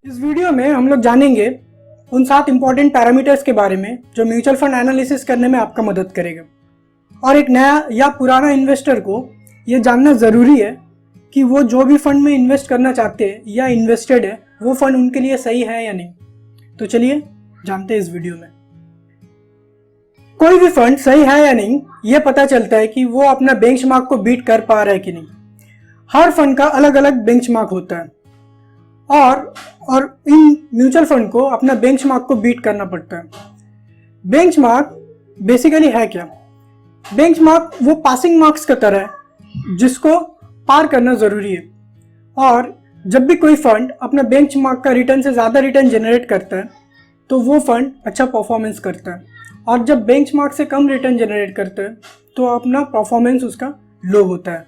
इस वीडियो में हम लोग जानेंगे उन 7 इंपॉर्टेंट पैरामीटर्स के बारे में जो म्यूचुअल फंड एनालिसिस करने में आपका मदद करेगा। और एक नया या पुराना इन्वेस्टर को ये जानना ज़रूरी है कि वो जो भी फंड में इन्वेस्ट करना चाहते हैं या इन्वेस्टेड है वो फंड उनके लिए सही है या नहीं। तो चलिए जानते हैं इस वीडियो में। कोई भी फंड सही है या नहीं ये पता चलता है कि वो अपना बेंचमार्क को बीट कर पा रहा है कि नहीं। हर फंड का अलग अलग बेंचमार्क होता है और इन म्यूचुअल फंड को अपना बेंचमार्क को बीट करना पड़ता है। बेंचमार्क बेसिकली है क्या? बेंचमार्क वो पासिंग मार्क्स की तरह है जिसको पार करना ज़रूरी है। और जब भी कोई फंड अपना बेंचमार्क का रिटर्न से ज़्यादा रिटर्न जनरेट करता है तो वो फंड अच्छा परफॉर्मेंस करता है, और जब बेंचमार्क से कम रिटर्न जनरेट करता है तो अपना परफॉर्मेंस उसका लो होता है।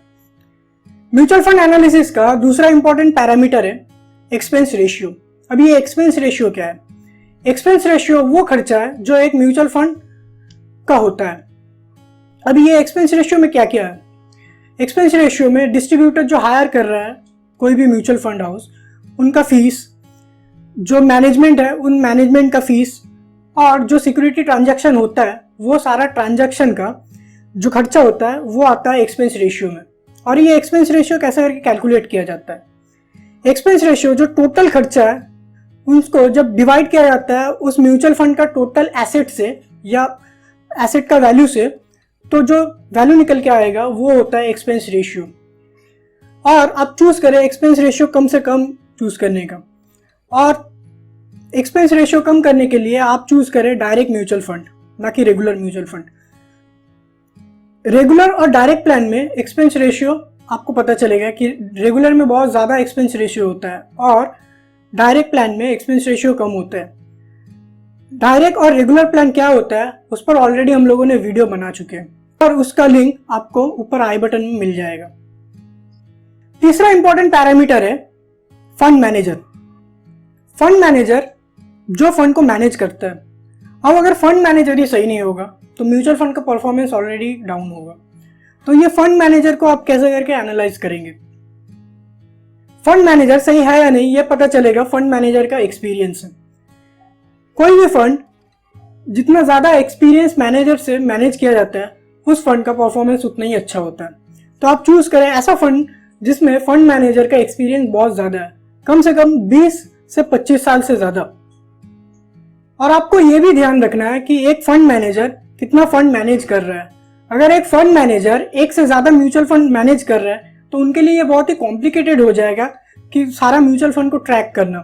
म्यूचुअल फंड एनालिसिस का दूसरा इंपॉर्टेंट पैरामीटर है एक्सपेंस रेशियो। अब ये एक्सपेंस रेशियो क्या है? एक्सपेंस रेशियो वो खर्चा है जो एक म्यूचुअल फंड का होता है। अब ये एक्सपेंस रेशियो में क्या क्या है? एक्सपेंस रेशियो में डिस्ट्रीब्यूटर जो हायर कर रहा है कोई भी म्यूचुअल फंड हाउस, उनका फीस, जो मैनेजमेंट है उन मैनेजमेंट का फीस, और जो सिक्योरिटी ट्रांजैक्शन होता है वो सारा ट्रांजैक्शन का जो खर्चा होता है वो आता है एक्सपेंस रेशियो में। और ये एक्सपेंस रेशियो कैसे करके कैलकुलेट किया जाता है? एक्सपेंस रेशियो जो टोटल खर्चा है उसको जब डिवाइड किया जाता है उस म्यूचुअल फंड का टोटल एसेट से या एसेट का वैल्यू से, तो जो वैल्यू निकल के आएगा वो होता है एक्सपेंस रेशियो। और आप चूज करें एक्सपेंस रेशियो कम से कम चूज करने का, और एक्सपेंस रेशियो कम करने के लिए आप चूज करें डायरेक्ट म्यूचुअल फंड, ना कि रेगुलर म्यूचुअल फंड। रेगुलर और डायरेक्ट प्लान में एक्सपेंस रेशियो आपको पता चलेगा कि रेगुलर में बहुत ज़्यादा एक्सपेंस रेशियो होता है और डायरेक्ट प्लान में एक्सपेंस रेशियो कम होता है। डायरेक्ट और रेगुलर प्लान क्या होता है उस पर ऑलरेडी हम लोगों ने वीडियो बना चुके हैं और उसका लिंक आपको ऊपर आई बटन में मिल जाएगा। तीसरा इंपॉर्टेंट पैरामीटर है फंड मैनेजर। फंड मैनेजर जो फंड को मैनेज करता है। अब अगर फंड मैनेजर ही सही नहीं होगा तो म्यूचुअल फंड का परफॉर्मेंस ऑलरेडी डाउन होगा। तो ये फंड मैनेजर को आप कैसे करके एनालाइज करेंगे? फंड मैनेजर सही है या नहीं ये पता चलेगा फंड मैनेजर का एक्सपीरियंस से। कोई भी फंड जितना ज़्यादा एक्सपीरियंस मैनेजर से मैनेज किया जाता है उस फंड का परफॉर्मेंस उतना ही अच्छा होता है। तो आप चूज करें ऐसा फंड जिसमें फंड मैनेजर का एक्सपीरियंस बहुत ज़्यादा है, कम से कम 20 से 25 साल से ज़्यादा। और आपको ये भी ध्यान रखना है कि एक फंड मैनेजर कितना फंड मैनेज कर रहा है। अगर एक फंड मैनेजर एक से ज़्यादा म्यूचुअल फंड मैनेज कर रहा है तो उनके लिए ये बहुत ही कॉम्प्लिकेटेड हो जाएगा कि सारा म्यूचुअल फंड को ट्रैक करना,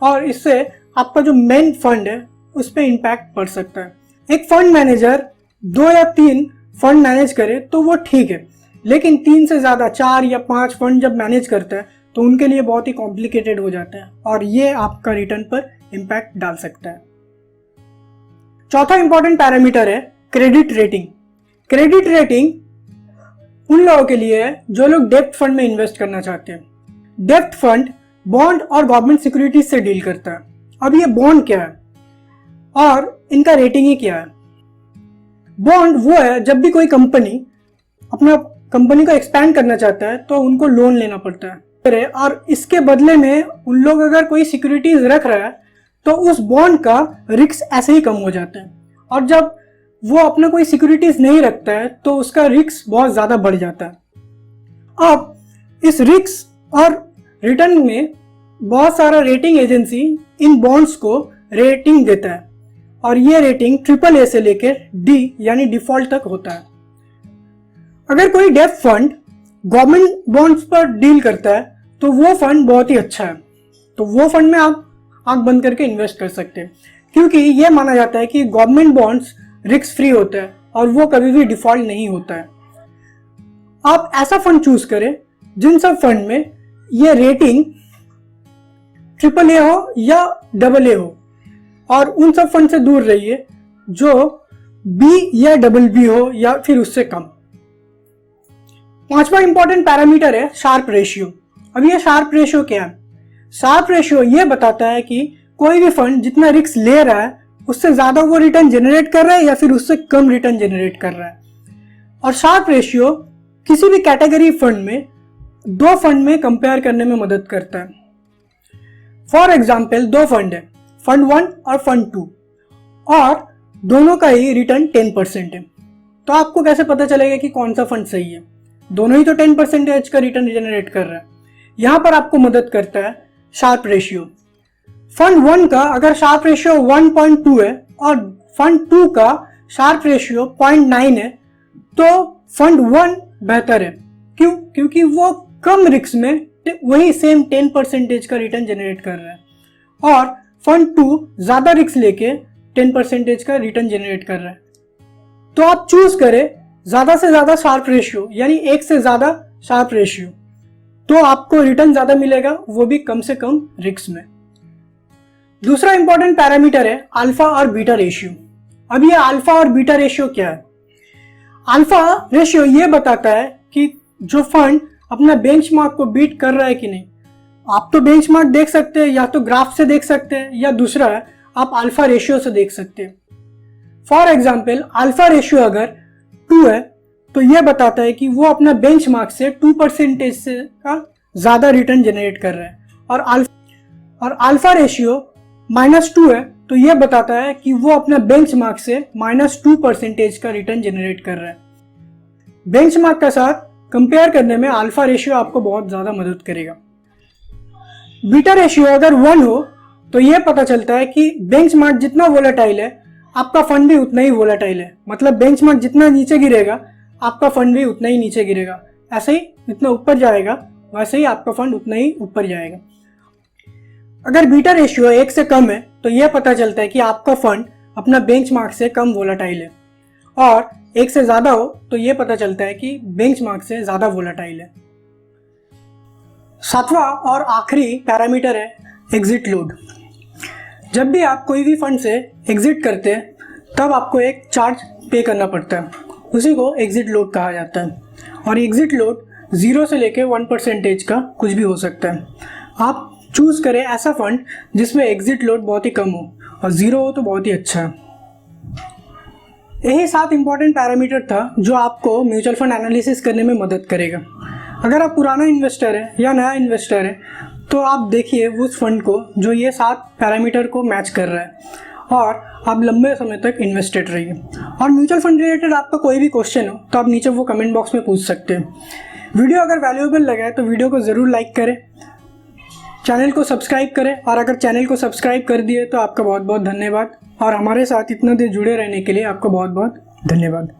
और इससे आपका जो मेन फंड है उस पर इम्पैक्ट पड़ सकता है। एक फंड मैनेजर 2 या 3 फंड मैनेज करे तो वो ठीक है, लेकिन 3 से ज़्यादा 4 या 5 फंड जब मैनेज करता है तो उनके लिए बहुत ही कॉम्प्लिकेटेड हो जाता है और ये आपका रिटर्न पर इम्पैक्ट डाल सकता है। चौथा इंपॉर्टेंट पैरामीटर है क्रेडिट रेटिंग। क्रेडिट रेटिंग उन लोगों के लिए है जो लोग डेब्ट फंड में इन्वेस्ट करना चाहते हैं। डेब्ट फंड बॉन्ड और गवर्नमेंट सिक्योरिटीज से डील करता है। अब ये बॉन्ड क्या है और इनका रेटिंग ही क्या है? बॉन्ड वो है जब भी कोई कंपनी अपना कंपनी को एक्सपैंड करना चाहता है तो उनको लोन लेना पड़ता है, और इसके बदले में उन लोग अगर कोई सिक्योरिटीज रख रहा है तो उस बॉन्ड का रिस्क ऐसे ही कम हो जाता है। और जब वो अपना कोई सिक्योरिटीज नहीं रखता है तो उसका रिस्क बहुत ज़्यादा बढ़ जाता है। अब इस रिस्क और रिटर्न में बहुत सारा रेटिंग एजेंसी इन बॉन्ड्स को रेटिंग देता है, और ये रेटिंग AAA से लेकर D यानी डिफॉल्ट तक होता है। अगर कोई डेब्ट फंड गवर्नमेंट बॉन्ड्स पर डील करता है तो वो फंड बहुत ही अच्छा है, तो वो फंड में आप आंख बंद करके इन्वेस्ट कर सकते हैं, क्योंकि ये माना जाता है कि गवर्नमेंट बॉन्ड्स रिस्क फ्री होता है और वो कभी भी डिफॉल्ट नहीं होता है। आप ऐसा फंड चूज करें जिन सब फंड में ये रेटिंग AAA हो या AA हो, और उन सब फंड से दूर रहिए जो B या BB हो या फिर उससे कम। पांचवा इंपॉर्टेंट पैरामीटर है शार्प रेशियो। अब ये शार्प रेशियो क्या है? शार्प रेशियो ये बताता है कि कोई भी फंड जितना रिस्क ले रहा है उससे ज़्यादा वो रिटर्न जनरेट कर रहा है या फिर उससे कम रिटर्न जनरेट कर रहा है। और शार्प रेशियो किसी भी कैटेगरी फंड में 2 फंड में कंपेयर करने में मदद करता है। फॉर एग्जाम्पल दो फंड है, फंड 1 और फंड 2, और दोनों का ही रिटर्न 10% है। तो आपको कैसे पता चलेगा कि कौन सा फंड सही है? दोनों ही तो 10% का रिटर्न जनरेट कर रहा है। यहाँ पर आपको मदद करता है शार्प रेशियो। फंड 1 का अगर शार्प रेशियो 1.2 है और फंड 2 का शार्प रेशियो 0.9 है तो फंड 1 बेहतर है। क्यों? क्योंकि वो कम रिस्क में वही सेम 10% का रिटर्न जनरेट कर रहा है और फंड 2 ज्यादा रिस्क लेके 10% का रिटर्न जनरेट कर रहा है। तो आप चूज करें ज्यादा से ज्यादा शार्प रेशियो, यानी एक से ज्यादा शार्प रेशियो, तो आपको रिटर्न ज्यादा मिलेगा, वो भी कम से कम रिस्क में। दूसरा इंपॉर्टेंट पैरामीटर है अल्फा और बीटा रेशियो। अब ये अल्फा और बीटा रेशियो क्या है? अल्फा रेशियो ये बताता है कि जो फंड अपना बेंचमार्क को बीट कर रहा है कि नहीं। आप तो बेंचमार्क देख सकते हैं, या तो ग्राफ से देख सकते हैं, या दूसरा है आप अल्फा रेशियो से देख सकते हैं। फॉर एग्जाम्पल अल्फा रेशियो अगर 2 है तो यह बताता है कि वो अपना बेंचमार्क से 2% से का ज्यादा रिटर्न जनरेट कर रहा है, और अल्फा रेशियो -2 है तो यह बताता है कि वो अपना बेंचमार्क से -2% का रिटर्न जनरेट कर रहा है। बेंचमार्क के साथ कंपेयर करने में अल्फा रेशियो आपको बहुत ज्यादा मदद करेगा। बीटा रेशियो अगर 1 हो तो यह पता चलता है कि बेंचमार्क जितना वोलेटाइल है आपका फंड भी उतना ही वोलेटाइल है। मतलब बेंचमार्क जितना नीचे गिरेगा आपका फंड भी उतना ही नीचे गिरेगा, ऐसे ही जितना ऊपर जाएगा वैसे ही आपका फंड उतना ही ऊपर जाएगा। अगर बीटा रेशियो 1 से कम है तो यह पता चलता है कि आपका फंड अपना बेंचमार्क से कम वोलेटाइल है, और 1 से ज्यादा हो तो यह पता चलता है कि बेंचमार्क से ज्यादा वोलेटाइल है। सातवां और आखिरी पैरामीटर है एग्जिट लोड। जब भी आप कोई भी फंड से एग्जिट करते हैं तब आपको एक चार्ज पे करना पड़ता है, उसी को एग्जिट लोड कहा जाता है। और एग्जिट लोड 0 से लेके 1% का कुछ भी हो सकता है। आप चूज करें ऐसा फंड जिसमें एग्जिट लोड बहुत ही कम हो, और 0 हो तो बहुत ही अच्छा है। यही 7 इंपॉर्टेंट पैरामीटर था जो आपको म्यूचुअल फंड एनालिसिस करने में मदद करेगा। अगर आप पुराना इन्वेस्टर है या नया इन्वेस्टर है तो आप देखिए उस फंड को जो ये 7 पैरामीटर को मैच कर रहा है, और आप लंबे समय तक इन्वेस्टेड रहिए। और म्यूचुअल फंड रिलेटेड आपका कोई भी क्वेश्चन हो तो आप नीचे वो कमेंट बॉक्स में पूछ सकते हैं। वीडियो अगर वैल्यूएबल लगा है तो वीडियो को ज़रूर लाइक करें, चैनल को सब्सक्राइब करें, और अगर चैनल को सब्सक्राइब कर दिए तो आपका बहुत बहुत धन्यवाद, और हमारे साथ इतना देर जुड़े रहने के लिए आपका बहुत बहुत धन्यवाद।